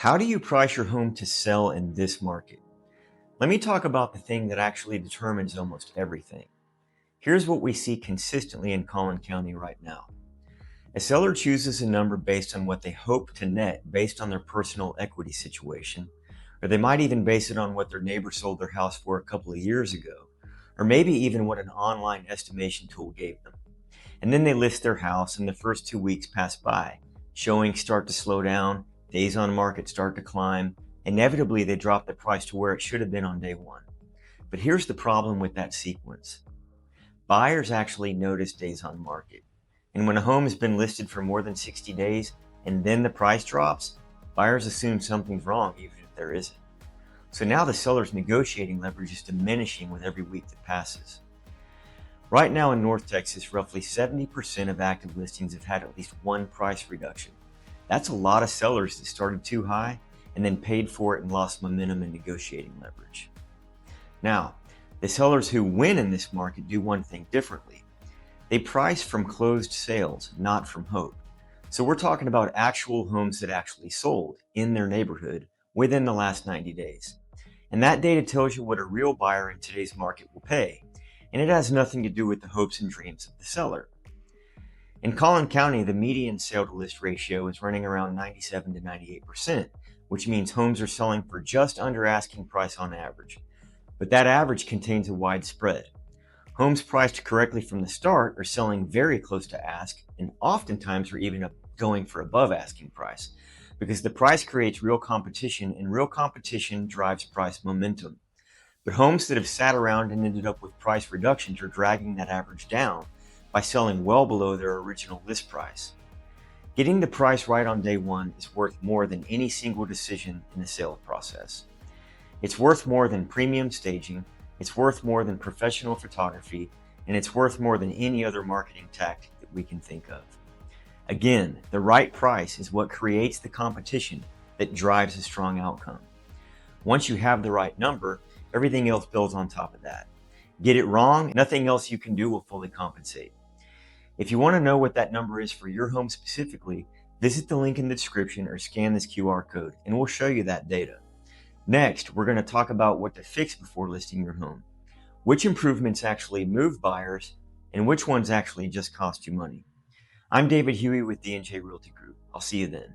How do you price your home to sell in this market? Let me talk about the thing that actually determines almost everything. Here's what we see consistently in Collin County right now. A seller chooses a number based on what they hope to net based on their personal equity situation, or they might even base it on what their neighbor sold their house for a couple of years ago, or maybe even what an online estimation tool gave them. And then they list their house and the first 2 weeks pass by. Showings start to slow down, days on market start to climb. Inevitably, they drop the price to where it should have been on day one. But here's the problem with that sequence. Buyers actually notice days on market. And when a home has been listed for more than 60 days and then the price drops, buyers assume something's wrong even if there isn't. So now the seller's negotiating leverage is diminishing with every week that passes. Right now in North Texas, roughly 70% of active listings have had at least one price reduction. That's a lot of sellers that started too high and then paid for it and lost momentum and negotiating leverage. Now, the sellers who win in this market do one thing differently. They price from closed sales, not from hope. So we're talking about actual homes that actually sold in their neighborhood within the last 90 days. And that data tells you what a real buyer in today's market will pay. And it has nothing to do with the hopes and dreams of the seller. In Collin County, the median sale to list ratio is running around 97 to 98%, which means homes are selling for just under asking price on average. But that average contains a wide spread. Homes priced correctly from the start are selling very close to ask, and oftentimes are even going for above asking price, because the price creates real competition, and real competition drives price momentum. But homes that have sat around and ended up with price reductions are dragging that average down by selling well below their original list price. Getting the price right on day one is worth more than any single decision in the sales process. It's worth more than premium staging, it's worth more than professional photography, and it's worth more than any other marketing tactic that we can think of. Again, the right price is what creates the competition that drives a strong outcome. Once you have the right number, everything else builds on top of that. Get it wrong, nothing else you can do will fully compensate. If you want to know what that number is for your home specifically, visit the link in the description or scan this QR code and we'll show you that data. Next, we're going to talk about what to fix before listing your home. Which improvements actually move buyers and which ones actually just cost you money. I'm David Hughey with D&J Realty Group. I'll see you then.